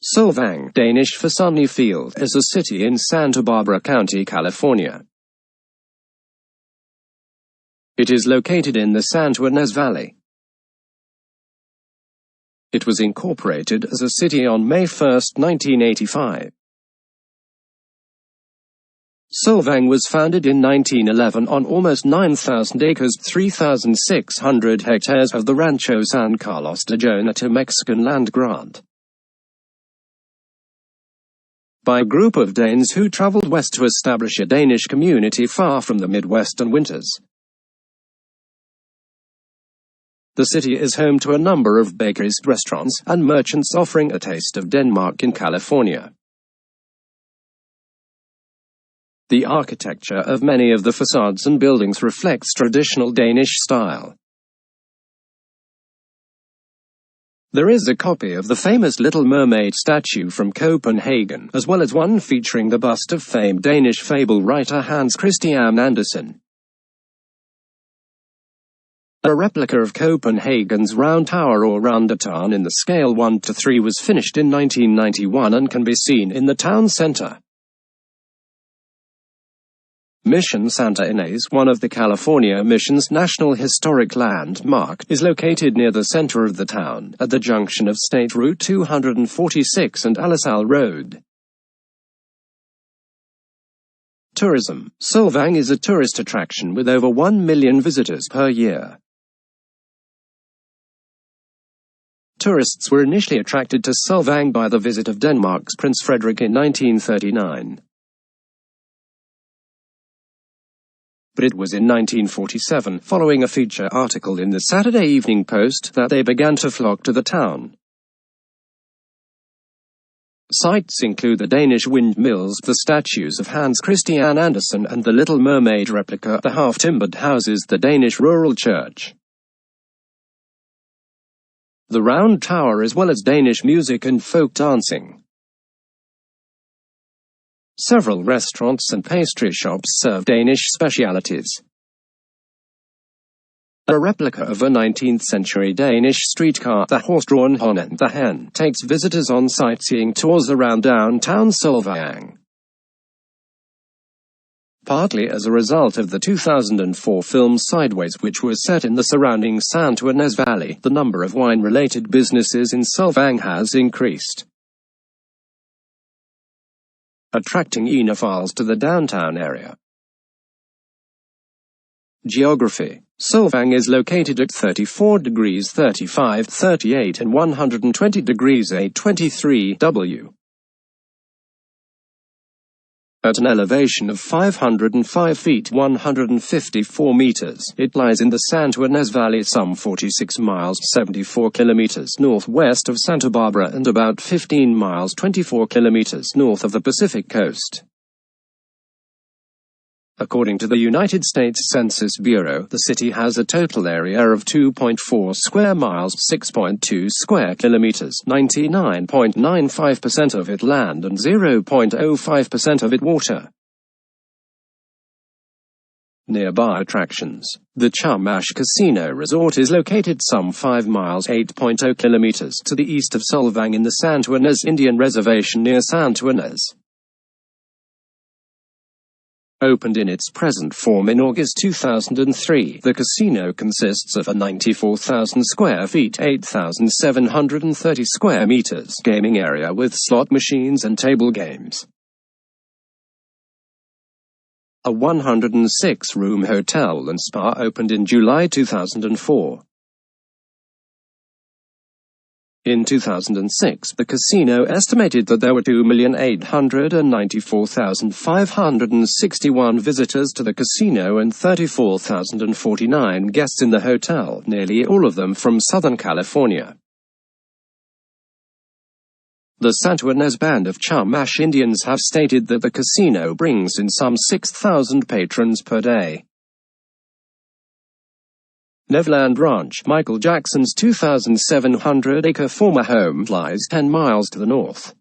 Solvang, Danish for sunny field, is a city in Santa Barbara County, California. It is located in the Santa Ynez Valley. It was incorporated as a city on May 1, 1985. Solvang was founded in 1911 on almost 9,000 acres, 3,600 hectares of the Rancho San Carlos de Jonata Mexican land grant, by a group of Danes who traveled west to establish a Danish community far from the Midwestern winters. The city is home to a number of bakeries, restaurants, and merchants offering a taste of Denmark in California. The architecture of many of the facades and buildings reflects traditional Danish style. There is a copy of the famous Little Mermaid statue from Copenhagen, as well as one featuring the bust of famed Danish fable writer Hans Christian Andersen. A replica of Copenhagen's Round Tower or Roundatarn in the scale 1:3 was finished in 1991 and can be seen in the town center. Mission Santa Ynez, one of the California Mission's National Historic Landmark, is located near the center of the town, at the junction of State Route 246 and Alisal Road. Tourism. Solvang is a tourist attraction with over 1 million visitors per year. Tourists were initially attracted to Solvang by the visit of Denmark's Prince Frederik in 1939. But it was in 1947, following a feature article in the Saturday Evening Post, that they began to flock to the town. Sights include the Danish windmills, the statues of Hans Christian Andersen and the Little Mermaid replica, the half-timbered houses, the Danish rural church, the Round Tower, as well as Danish music and folk dancing. Several restaurants and pastry shops serve Danish specialities. A replica of a 19th-century Danish streetcar, the horse-drawn Hånden the Hen, takes visitors on sightseeing tours around downtown Solvang. Partly as a result of the 2004 film Sideways, which was set in the surrounding Santa Ynez Valley, the number of wine-related businesses in Solvang has increased, attracting enophiles to the downtown area. Geography. Solvang is located at 34 degrees 35, 38 and 120 degrees 823 W. At an elevation of 505 feet 154 meters, it lies in the Santa Ynez Valley, some 46 miles 74 kilometers northwest of Santa Barbara and about 15 miles 24 kilometers north of the Pacific coast. According to the United States Census Bureau, the city has a total area of 2.4 square miles, 6.2 square kilometers, 99.95% of it land and 0.05% of it water. Nearby attractions. The Chumash Casino Resort is located some 5 miles, 8.0 kilometers to the east of Solvang in the Santa Ynez Indian Reservation near Santa Ynez. Opened in its present form in August 2003, the casino consists of a 94,000 square feet, 8,730 square meters gaming area with slot machines and table games. A 106-room hotel and spa opened in July 2004. In 2006, the casino estimated that there were 2,894,561 visitors to the casino and 34,049 guests in the hotel, nearly all of them from Southern California. The Santa Ynez Band of Chumash Indians have stated that the casino brings in some 6,000 patrons per day. Neverland Ranch, Michael Jackson's 2,700-acre former home, lies 10 miles to the north.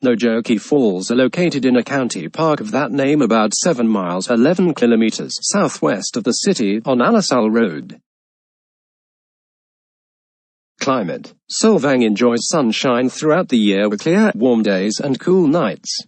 Nojoki Falls are located in a county park of that name about 7 miles 11 kilometers southwest of the city, on Alisal Road. climate. Solvang enjoys sunshine throughout the year with clear, warm days and cool nights.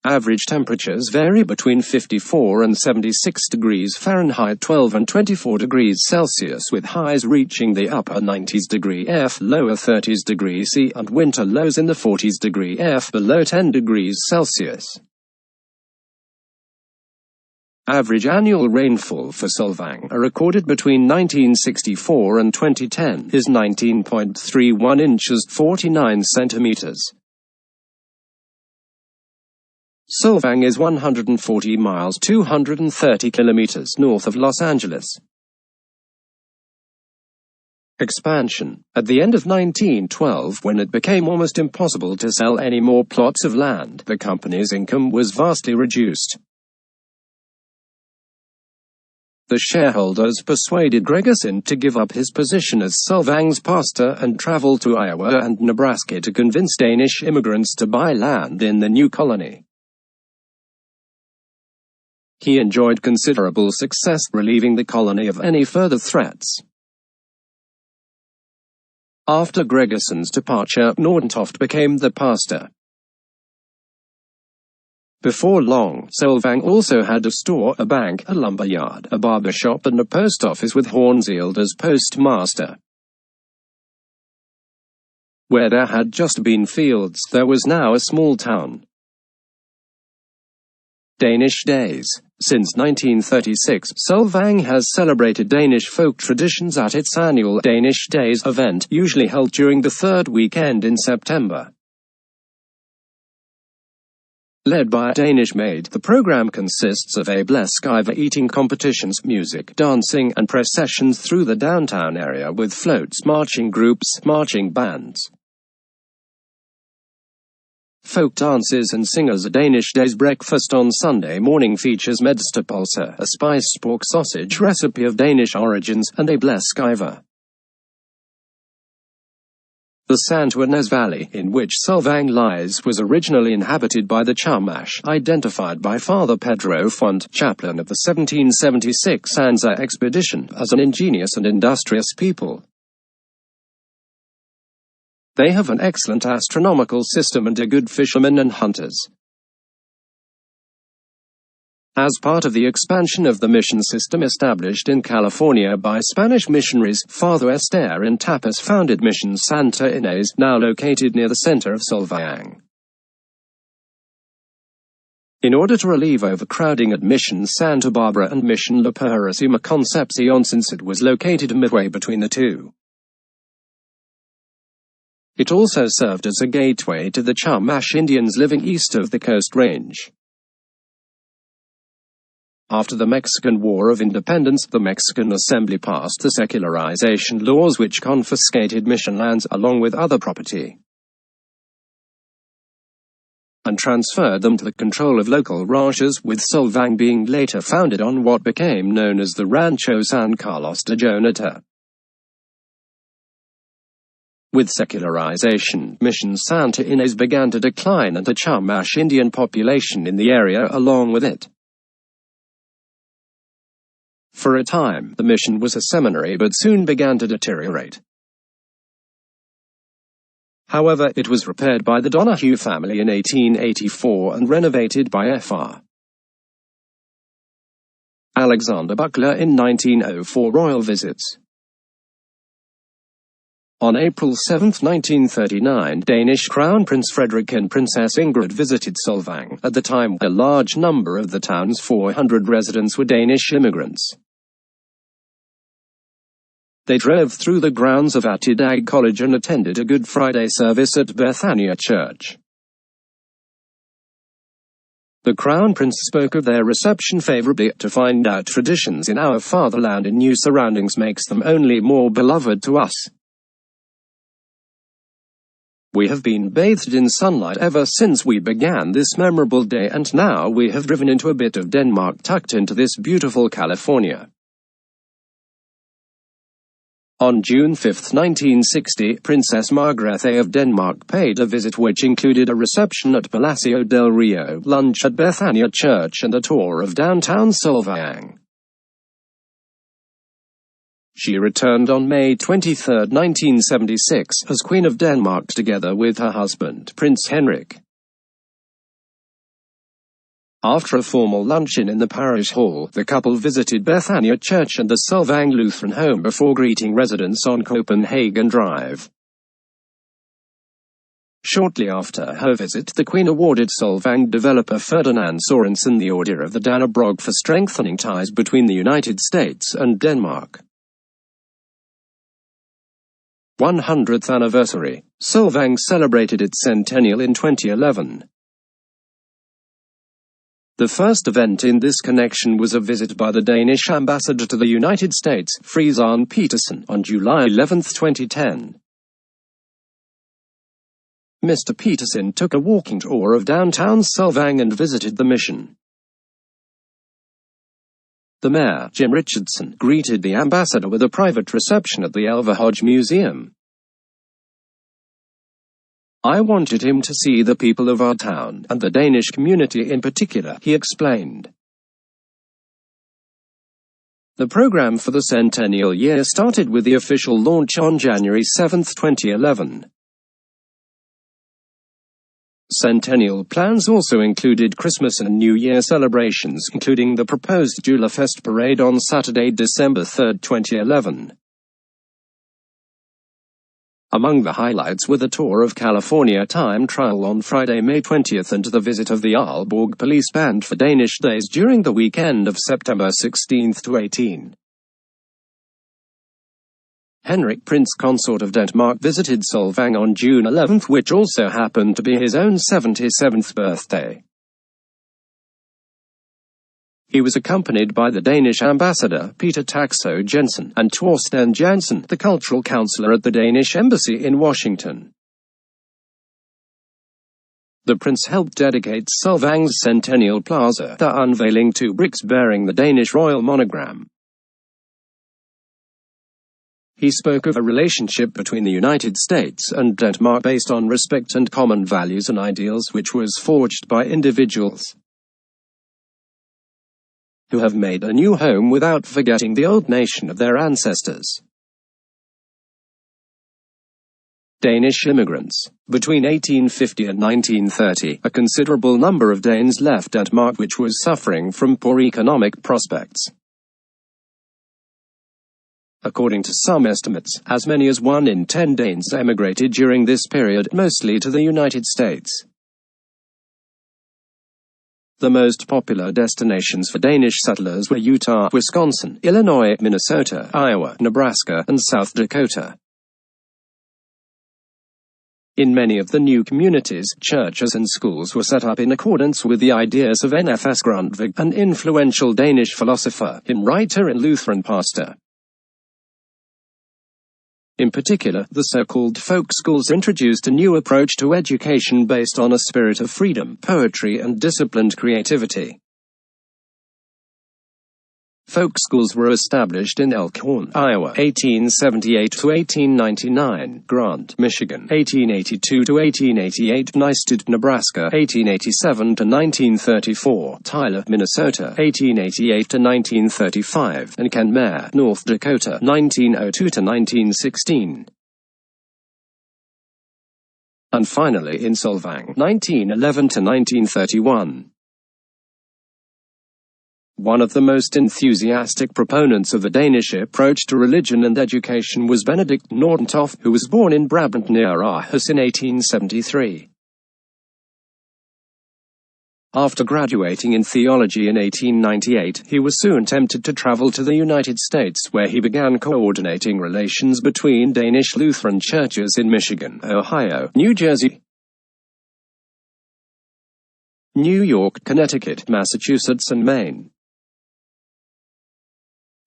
Average temperatures vary between 54 and 76 degrees Fahrenheit, 12 and 24 degrees Celsius, with highs reaching the upper 90s degree F, lower 30s degree C, and winter lows in the 40s degree F, below 10 degrees Celsius. Average annual rainfall for Solvang, recorded between 1964 and 2010, is 19.31 inches, 49 centimeters. Solvang is 140 miles 230 kilometers north of Los Angeles. Expansion. At the end of 1912, when it became almost impossible to sell any more plots of land, the company's income was vastly reduced. The shareholders persuaded Gregerson to give up his position as Solvang's pastor and travel to Iowa and Nebraska to convince Danish immigrants to buy land in the new colony. He enjoyed considerable success relieving the colony of any further threats. After Gregerson's departure, Nordentoft became the pastor. Before long, Solvang also had a store, a bank, a lumber yard, a barber shop, and a post office with Hornfield as postmaster. Where there had just been fields, there was now a small town. Danish Days. Since 1936, Solvang has celebrated Danish folk traditions at its annual Danish Days event, usually held during the third weekend in September. Led by a Danish maid, the program consists of a blæskeivor eating competitions, music, dancing, and processions through the downtown area with floats, marching groups, marching bands, folk dances and singers. A Danish Days breakfast on Sunday morning features medstepølse, a spiced pork sausage recipe of Danish origins, and a blæskeivor. The Santuarnes Valley, in which Solvang lies, was originally inhabited by the Chumash, identified by Father Pedro Font, chaplain of the 1776 Anza expedition, as an ingenious and industrious people. They have an excellent astronomical system and are good fishermen and hunters. As part of the expansion of the mission system established in California by Spanish missionaries, Father Ester and Tapas founded Mission Santa Ynez, now located near the center of Solvang. In order to relieve overcrowding at Mission Santa Barbara and Mission La Purísima Concepción, since it was located midway between the two, it also served as a gateway to the Chumash Indians living east of the Coast Range. After the Mexican War of Independence, the Mexican Assembly passed the secularization laws which confiscated mission lands, along with other property, and transferred them to the control of local ranchers, with Solvang being later founded on what became known as the Rancho San Carlos de Jonata. With secularization, Mission Santa Ynez began to decline and the Chumash Indian population in the area along with it. For a time, the mission was a seminary but soon began to deteriorate. However, it was repaired by the Donahue family in 1884 and renovated by Fr. Alexander Buckler in 1904 royal visits. On April 7, 1939, Danish Crown Prince Frederik and Princess Ingrid visited Solvang. At the time, a large number of the town's 400 residents were Danish immigrants. They drove through the grounds of Atidag College and attended a Good Friday service at Bethania Church. The Crown Prince spoke of their reception favorably. To find out traditions in our fatherland in new surroundings makes them only more beloved to us. We have been bathed in sunlight ever since we began this memorable day, and now we have driven into a bit of Denmark tucked into this beautiful California. On June 5, 1960, Princess Margrethe of Denmark paid a visit which included a reception at Palacio del Rio, lunch at Bethania Church, and a tour of downtown Solvang. She returned on May 23, 1976, as Queen of Denmark together with her husband, Prince Henrik. After a formal luncheon in the parish hall, the couple visited Bethania Church and the Solvang Lutheran home before greeting residents on Copenhagen Drive. Shortly after her visit, the Queen awarded Solvang developer Ferdinand Sorensen the Order of the Dannebrog for strengthening ties between the United States and Denmark. 100th anniversary. Solvang celebrated its centennial in 2011. The first event in this connection was a visit by the Danish ambassador to the United States, Friesen Petersen, on July 11, 2010. Mr. Petersen took a walking tour of downtown Solvang and visited the mission. The mayor, Jim Richardson, greeted the ambassador with a private reception at the Elverhøj Museum. "I wanted him to see the people of our town, and the Danish community in particular," he explained. The program for the centennial year started with the official launch on January 7, 2011. Centennial plans also included Christmas and New Year celebrations, including the proposed Julefest parade on Saturday, December 3, 2011. Among the highlights were the tour of California time trial on Friday, May 20th and the visit of the Aalborg Police Band for Danish Days during the weekend of September 16 to 18. Henrik, Prince Consort of Denmark, visited Solvang on June 11, which also happened to be his own 77th birthday. He was accompanied by the Danish ambassador, Peter Taxo Jensen, and Torsten Jansen, the cultural counselor at the Danish embassy in Washington. The prince helped dedicate Solvang's Centennial Plaza, the unveiling 2 bricks bearing the Danish royal monogram. He spoke of a relationship between the United States and Denmark based on respect and common values and ideals, which was forged by individuals who have made a new home without forgetting the old nation of their ancestors. Danish immigrants. Between 1850 and 1930, a considerable number of Danes left Denmark, which was suffering from poor economic prospects. According to some estimates, as many as 1 in 10 Danes emigrated during this period, mostly to the United States. The most popular destinations for Danish settlers were Utah, Wisconsin, Illinois, Minnesota, Iowa, Nebraska, and South Dakota. In many of the new communities, churches and schools were set up in accordance with the ideas of N.F.S. Grundtvig, an influential Danish philosopher, hymn writer and Lutheran pastor. In particular, the so-called folk schools introduced a new approach to education based on a spirit of freedom, poetry, and disciplined creativity. Folk schools were established in Elkhorn, Iowa, 1878–1899, Grant, Michigan, 1882–1888, Nysted, Nebraska, 1887–1934, Tyler, Minnesota, 1888–1935, and Kenmare, North Dakota, 1902–1916. And finally in Solvang, 1911–1931. One of the most enthusiastic proponents of the Danish approach to religion and education was Benedict Nordentoft, who was born in Brabant near Aarhus in 1873. After graduating in theology in 1898, he was soon tempted to travel to the United States, where he began coordinating relations between Danish Lutheran churches in Michigan, Ohio, New Jersey, New York, Connecticut, Massachusetts, and Maine.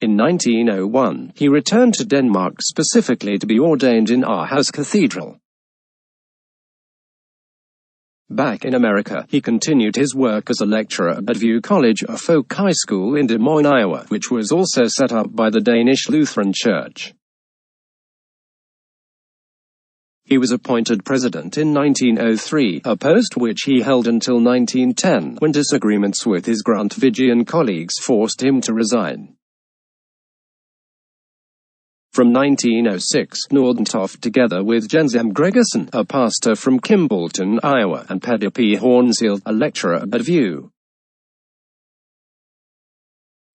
In 1901, he returned to Denmark specifically to be ordained in Aarhus Cathedral. Back in America, he continued his work as a lecturer at View College, a folk high school in Des Moines, Iowa, which was also set up by the Danish Lutheran Church. He was appointed president in 1903, a post which he held until 1910, when disagreements with his Grundtvigian colleagues forced him to resign. From 1906, Nordentoft, together with Jens M. Gregerson, a pastor from Kimballton, Iowa, and Peder P. Hornsield, a lecturer at VU,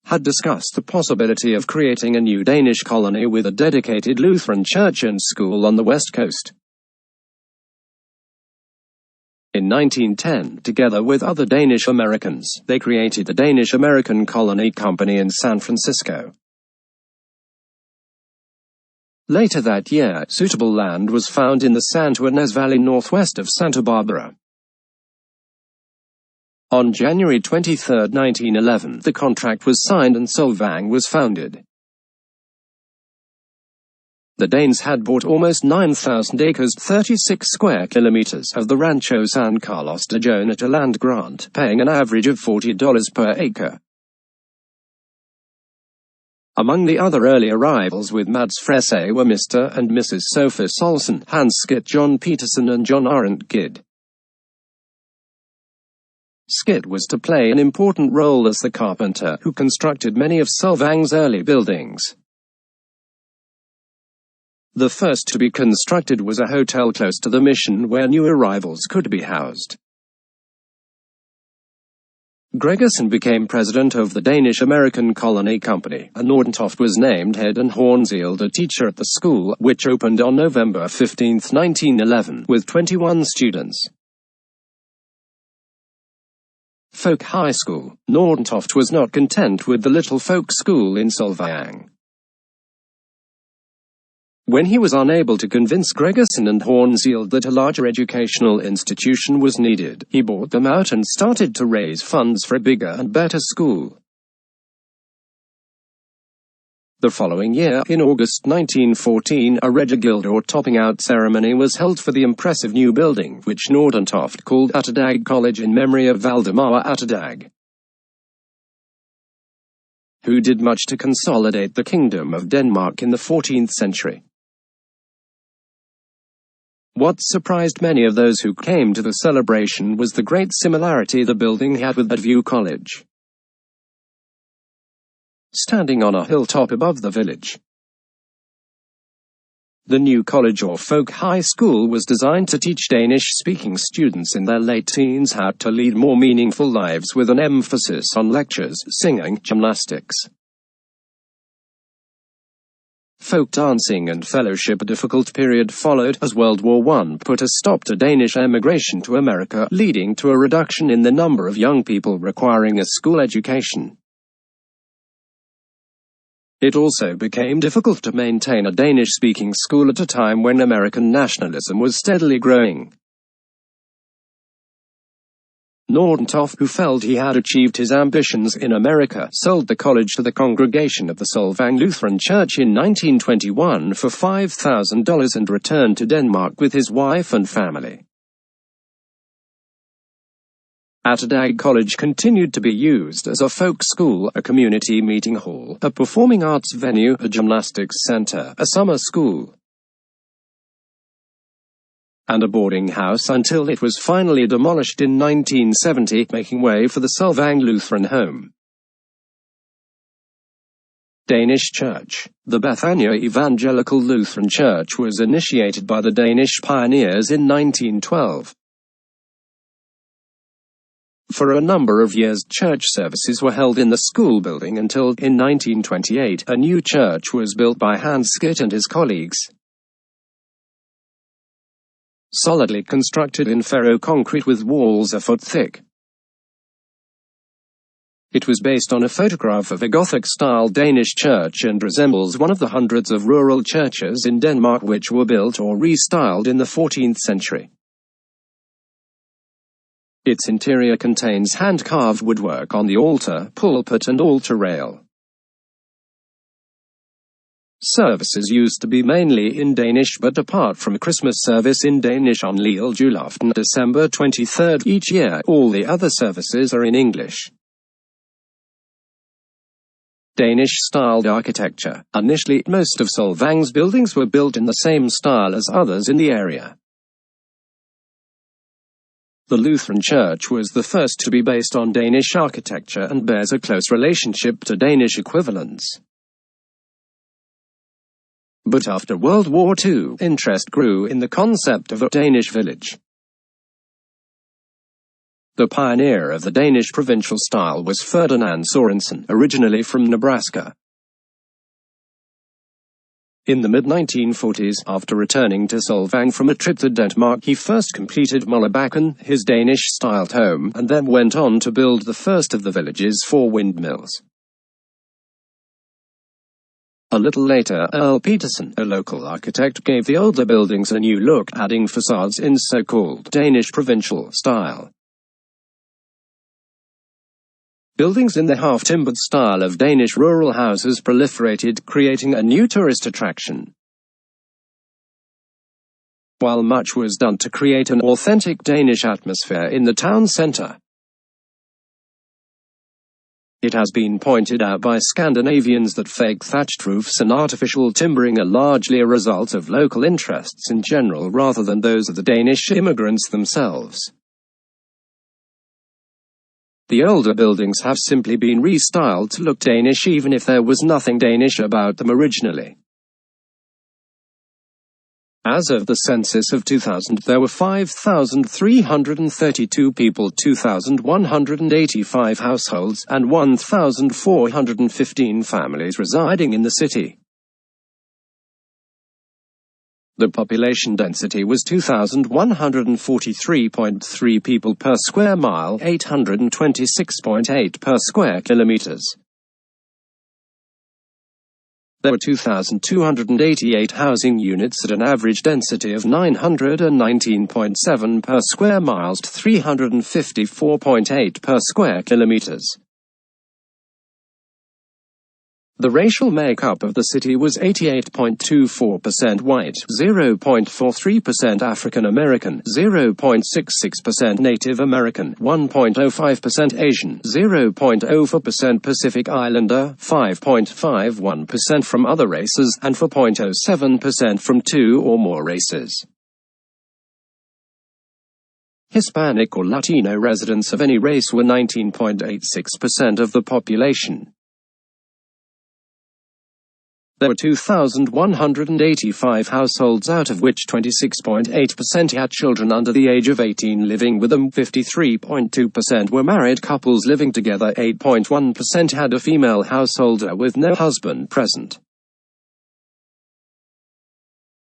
had discussed the possibility of creating a new Danish colony with a dedicated Lutheran church and school on the west coast. In 1910, together with other Danish Americans, they created the Danish American Colony Company in San Francisco. Later that year, suitable land was found in the Santo Ynez Valley northwest of Santa Barbara. On January 23, 1911, the contract was signed and Solvang was founded. The Danes had bought almost 9,000 acres, 36 square kilometers, of the Rancho San Carlos de Jonata land grant, paying an average of $40 per acre. Among the other early arrivals with Mads Frese were Mr. and Mrs. Sophus Olsen, Hans Skit, John Peterson and John Arendt Gid. Skit was to play an important role as the carpenter who constructed many of Solvang's early buildings. The first to be constructed was a hotel close to the mission where new arrivals could be housed. Gregerson became president of the Danish American Colony Company, and Nordentoft was named head and Hornsield a teacher at the school, which opened on November 15, 1911, with 21 students. Folk High School. Nordentoft was not content with the little folk school in Solvang. When he was unable to convince Gregerson and Hornsield that a larger educational institution was needed, he bought them out and started to raise funds for a bigger and better school. The following year, in August 1914, a Regigild or topping out ceremony was held for the impressive new building, which Nordentoft called Atterdag College in memory of Valdemar Atterdag, who did much to consolidate the Kingdom of Denmark in the 14th century. What surprised many of those who came to the celebration was the great similarity the building had with VU College, standing on a hilltop above the village. The new college or folk high school was designed to teach Danish-speaking students in their late teens how to lead more meaningful lives with an emphasis on lectures, singing, gymnastics, folk dancing and fellowship. A difficult period followed as World War I put a stop to Danish emigration to America, leading to a reduction in the number of young people requiring a school education. It also became difficult to maintain a Danish-speaking school at a time when American nationalism was steadily growing. Nordentoft, who felt he had achieved his ambitions in America, sold the college to the congregation of the Solvang Lutheran Church in 1921 for $5,000 and returned to Denmark with his wife and family. Atterdag College continued to be used as a folk school, a community meeting hall, a performing arts venue, a gymnastics center, a summer school, and a boarding house until it was finally demolished in 1970, making way for the Solvang Lutheran Home. Danish Church. The Bethania Evangelical Lutheran Church was initiated by the Danish pioneers in 1912. For a number of years, church services were held in the school building until, in 1928, a new church was built by Hans Skit and his colleagues. Solidly constructed in ferro-concrete with walls a foot thick. It was based on a photograph of a Gothic-style Danish church and resembles one of the hundreds of rural churches in Denmark which were built or restyled in the 14th century. Its interior contains hand-carved woodwork on the altar, pulpit and altar rail. Services used to be mainly in Danish, but apart from Christmas service in Danish on Lille Julaften, December 23 each year, all the other services are in English. Danish-styled architecture. Initially, most of Solvang's buildings were built in the same style as others in the area. The Lutheran Church was the first to be based on Danish architecture and bears a close relationship to Danish equivalents. But after World War II, interest grew in the concept of a Danish village. The pioneer of the Danish provincial style was Ferdinand Sorensen, originally from Nebraska. In the mid-1940s, after returning to Solvang from a trip to Denmark, he first completed Møllebakken, his Danish-styled home, and then went on to build the first of the village's 4 windmills. A little later, Earl Peterson, a local architect, gave the older buildings a new look, adding facades in so-called Danish provincial style. Buildings in the half-timbered style of Danish rural houses proliferated, creating a new tourist attraction. While much was done to create an authentic Danish atmosphere in the town centre, it has been pointed out by Scandinavians that fake thatched roofs and artificial timbering are largely a result of local interests in general rather than those of the Danish immigrants themselves. The older buildings have simply been restyled to look Danish even if there was nothing Danish about them originally. As of the census of 2000, there were 5,332 people, 2,185 households, and 1,415 families residing in the city. The population density was 2,143.3 people per square mile, 826.8 per square kilometers. There were 2,288 housing units at an average density of 919.7 per square miles, 354.8 per square kilometers. The racial makeup of the city was 88.24% white, 0.43% African American, 0.66% Native American, 1.05% Asian, 0.04% Pacific Islander, 5.51% from other races, and 4.07% from 2 or more races. Hispanic or Latino residents of any race were 19.86% of the population. There were 2,185 households, out of which 26.8% had children under the age of 18 living with them, 53.2% were married couples living together, 8.1% had a female householder with no husband present,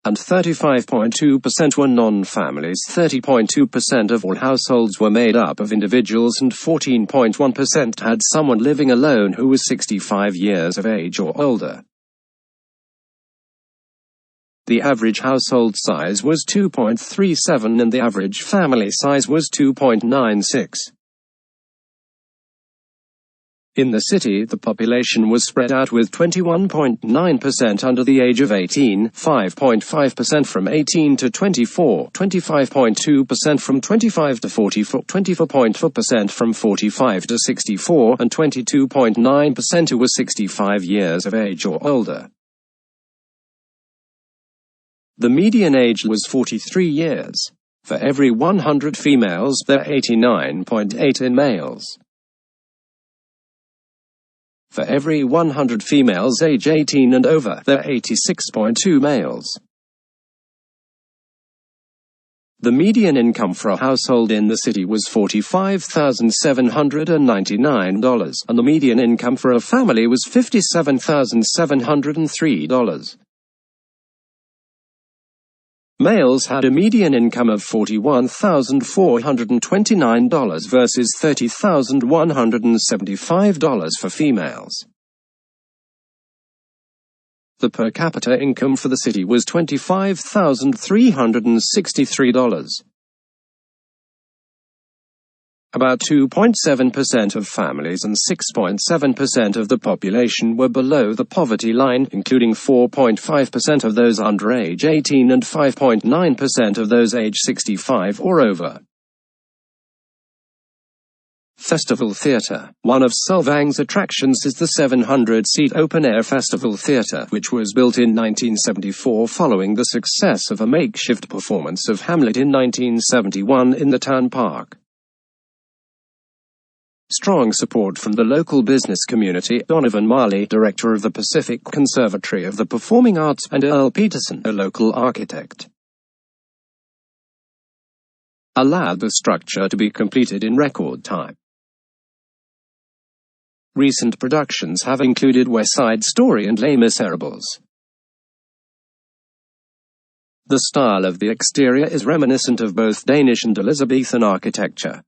and 35.2% were non-families. 30.2% of all households were made up of individuals, and 14.1% had someone living alone who was 65 years of age or older. The average household size was 2.37 and the average family size was 2.96. In the city, the population was spread out with 21.9% under the age of 18, 5.5% from 18 to 24, 25.2% from 25 to 44, 24.4% from 45 to 64, and 22.9% who were 65 years of age or older. The median age was 43 years. For every 100 females, there are 89.8 in males. For every 100 females age 18 and over, there are 86.2 males. The median income for a household in the city was $45,799, and the median income for a family was $57,703. Males had a median income of $41,429 versus $30,175 for females. The per capita income for the city was $25,363. About 2.7% of families and 6.7% of the population were below the poverty line, including 4.5% of those under age 18 and 5.9% of those age 65 or over. Festival Theatre. One of Solvang's attractions is the 700-seat open-air Festival Theatre, which was built in 1974 following the success of a makeshift performance of Hamlet in 1971 in the town park. Strong support from the local business community. Donovan Marley, director of the Pacific Conservatory of the Performing Arts, and Earl Peterson, a local architect, allowed the structure to be completed in record time. Recent productions have included West Side Story and Les Miserables. The style of the exterior is reminiscent of both Danish and Elizabethan architecture.